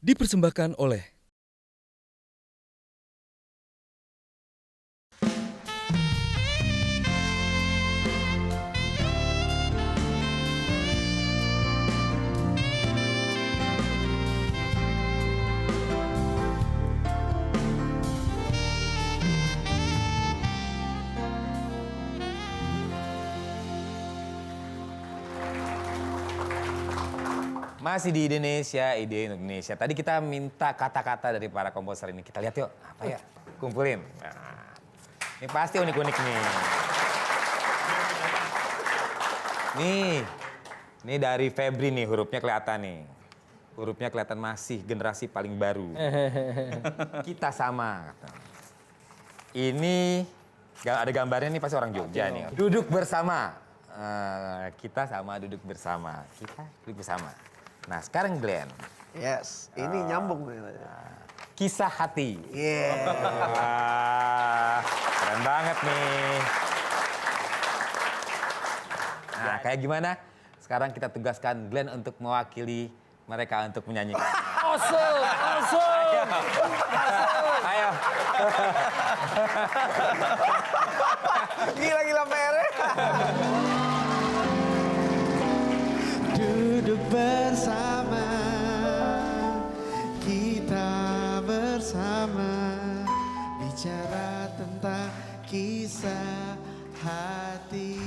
dipersembahkan oleh Masih di Indonesia, ide Indonesia. Tadi kita minta kata-kata dari para komposer ini. Kita lihat yuk, apa ya? Kumpulin. Nah, ini pasti unik-unik nih. Nih dari Febri nih, hurufnya kelihatan nih. Hurufnya kelihatan masih generasi paling baru. Kita sama. Ini ada gambarnya nih pasti orang Jogja nih. Duduk bersama. Kita sama duduk bersama. Kita duduk bersama. Nah sekarang Glenn. Yes, ini nyambung. Kisah hati. Yeah. Keren banget nih. Nah kayak gimana? Sekarang kita tugaskan Glenn untuk mewakili mereka untuk menyanyikan. Awesome. Ayo. Gila PR-nya. Duduk bersama, kita bersama, bicara tentang kisah hati.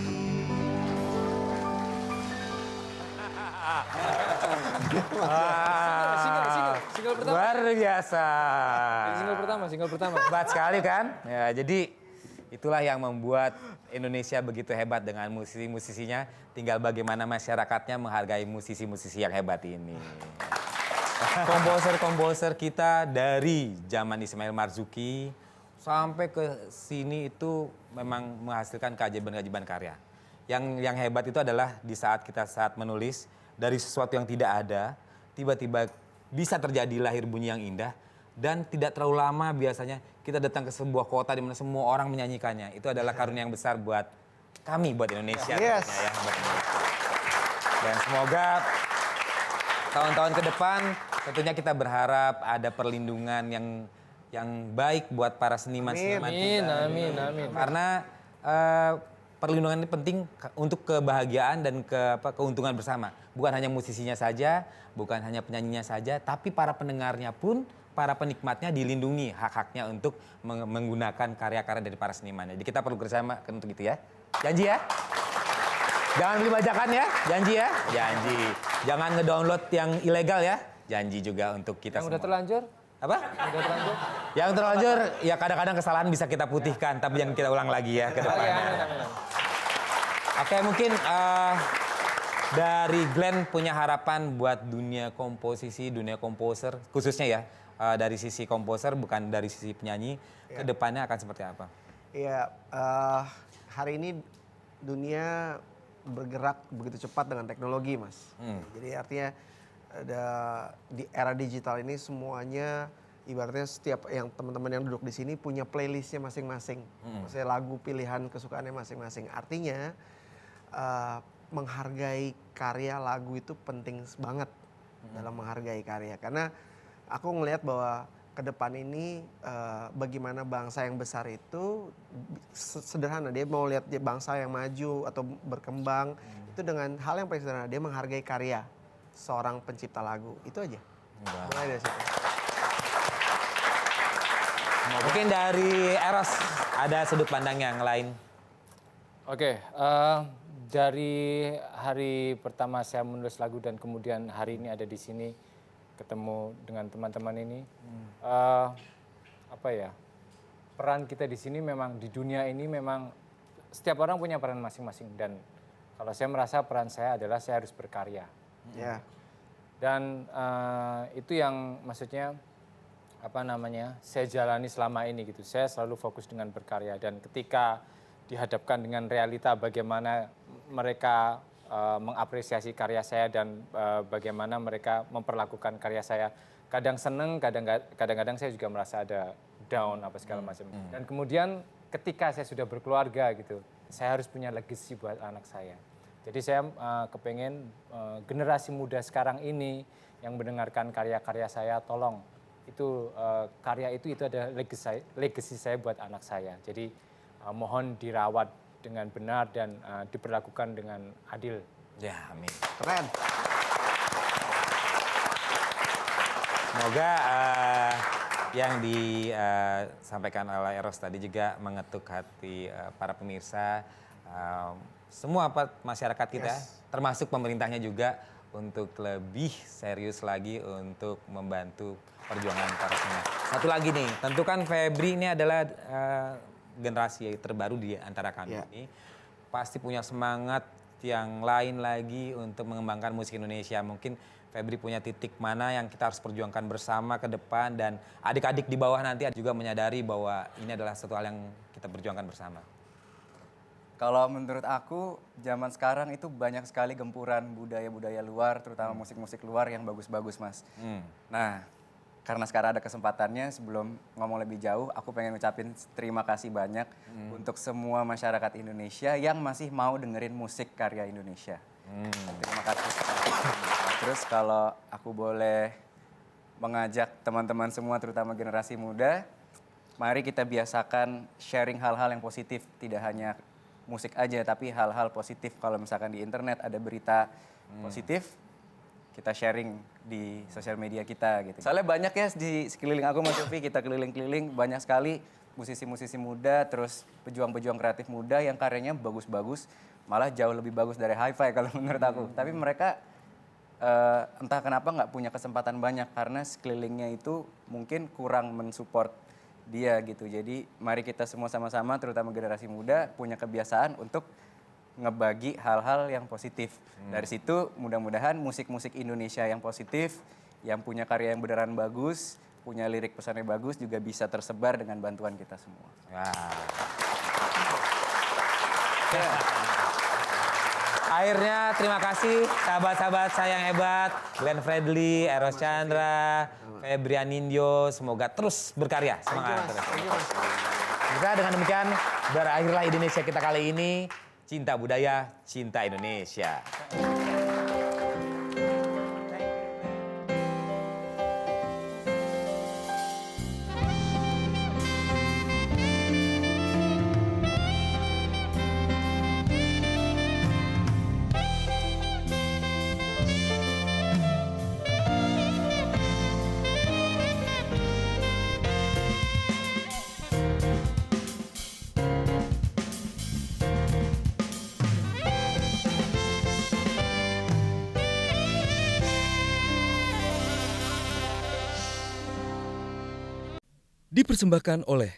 Single pertama. Luar biasa. Single pertama. Hebat sekali kan? Ya, jadi itulah yang membuat Indonesia begitu hebat dengan musisi-musisinya. Tinggal bagaimana masyarakatnya menghargai musisi-musisi yang hebat ini. Komposer-komposer kita dari zaman Ismail Marzuki sampai ke sini itu memang menghasilkan keajaiban-keajaiban karya. Yang hebat itu adalah di saat kita menulis dari sesuatu yang tidak ada, tiba-tiba bisa terjadi lahir bunyi yang indah dan tidak terlalu lama biasanya kita datang ke sebuah kota di mana semua orang menyanyikannya. Itu adalah karunia yang besar buat kami, buat Indonesia. Yes. Ya, buat Indonesia. Dan semoga tahun-tahun ke depan tentunya kita berharap ada perlindungan yang baik buat para seniman-seniman kita. Amin. Karena perlindungan ini penting untuk kebahagiaan dan keuntungan bersama. Bukan hanya musisinya saja, bukan hanya penyanyinya saja, tapi para pendengarnya pun, para penikmatnya dilindungi hak-haknya untuk menggunakan karya-karya dari para seniman. Jadi kita perlu bersama untuk itu ya. Janji ya? Jangan beli bajakan ya, janji ya? Janji. Jangan ngedownload yang ilegal ya. Janji juga untuk kita Yang semua. udah terlanjur? Apa? Udah terlanjur? Yang terlanjur, ya kadang-kadang kesalahan bisa kita putihkan, tapi jangan kita ulang lagi ya ke depannya. Amin. Oke, mungkin dari Glenn punya harapan buat dunia komposisi, dunia komposer, khususnya ya, dari sisi komposer, bukan dari sisi penyanyi, ke depannya akan seperti apa? Iya, hari ini dunia bergerak begitu cepat dengan teknologi, Mas. Jadi artinya di era digital ini semuanya ibaratnya setiap yang teman-teman yang duduk di sini punya playlistnya masing-masing. Maksudnya lagu pilihan kesukaannya masing-masing. Artinya menghargai karya lagu itu penting banget dalam menghargai karya. Karena aku ngelihat bahwa ke depan ini bagaimana bangsa yang besar itu sederhana. Dia mau lihat bangsa yang maju atau berkembang itu dengan hal yang paling sederhana. Dia menghargai karya seorang pencipta lagu. Itu aja. Mulai dari situ. Mungkin dari Eros ada sudut pandang yang lain. Oke, dari hari pertama saya menulis lagu dan kemudian hari ini ada di sini ketemu dengan teman-teman ini, peran kita di sini memang di dunia ini memang setiap orang punya peran masing-masing dan kalau saya merasa peran saya adalah saya harus berkarya. Ya. Dan itu yang maksudnya saya jalani selama ini gitu. Saya selalu fokus dengan berkarya dan ketika dihadapkan dengan realita bagaimana mereka mengapresiasi karya saya dan bagaimana mereka memperlakukan karya saya. Kadang seneng, kadang-kadang saya juga merasa ada down apa segala macam. Dan kemudian ketika saya sudah berkeluarga gitu, saya harus punya legacy buat anak saya. Jadi saya kepengen generasi muda sekarang ini yang mendengarkan karya-karya saya, tolong itu karya itu ada legacy saya buat anak saya. Jadi mohon dirawat dengan benar dan diperlakukan dengan adil. Ya, amin. Keren. Semoga yang disampaikan oleh Eros tadi juga mengetuk hati para pemirsa, semua masyarakat kita, termasuk pemerintahnya juga, untuk lebih serius lagi untuk membantu perjuangan para pendengar. Satu lagi nih, tentu kan Febri ini adalah generasi terbaru di antara kami ini. Pasti punya semangat yang lain lagi untuk mengembangkan musik Indonesia. Mungkin Febri punya titik mana yang kita harus perjuangkan bersama ke depan, dan adik-adik di bawah nanti juga menyadari bahwa ini adalah satu hal yang kita perjuangkan bersama. Kalau menurut aku, zaman sekarang itu banyak sekali gempuran budaya-budaya luar, terutama musik-musik luar yang bagus-bagus, Mas. Nah, karena sekarang ada kesempatannya, sebelum ngomong lebih jauh, aku pengen ngucapin terima kasih banyak untuk semua masyarakat Indonesia yang masih mau dengerin musik karya Indonesia. Terima kasih. Nah, terus kalau aku boleh mengajak teman-teman semua, terutama generasi muda, mari kita biasakan sharing hal-hal yang positif, tidak hanya musik aja, tapi hal-hal positif. Kalau misalkan di internet ada berita positif, kita sharing di sosial media kita gitu. Soalnya banyak ya di sekeliling aku, Mas Yofi, kita keliling-keliling, banyak sekali musisi-musisi muda, terus pejuang-pejuang kreatif muda yang karyanya bagus-bagus, malah jauh lebih bagus dari Hi-Fi kalau menurut aku. Tapi mereka entah kenapa nggak punya kesempatan banyak karena sekelilingnya itu mungkin kurang mensupport dia gitu. Jadi mari kita semua sama-sama, terutama generasi muda, punya kebiasaan untuk ngebagi hal-hal yang positif. Dari situ mudah-mudahan musik-musik Indonesia yang positif, yang punya karya yang beneran bagus, punya lirik pesannya bagus, juga bisa tersebar dengan bantuan kita semua. Akhirnya terima kasih sahabat-sahabat saya yang hebat, Glenn Fredly, Eros Chandra, Febrian Nindyo, semoga terus berkarya. Semangat. Kita dengan demikian berakhirlah Indonesia kita kali ini. Cinta budaya, cinta Indonesia. Dipersembahkan oleh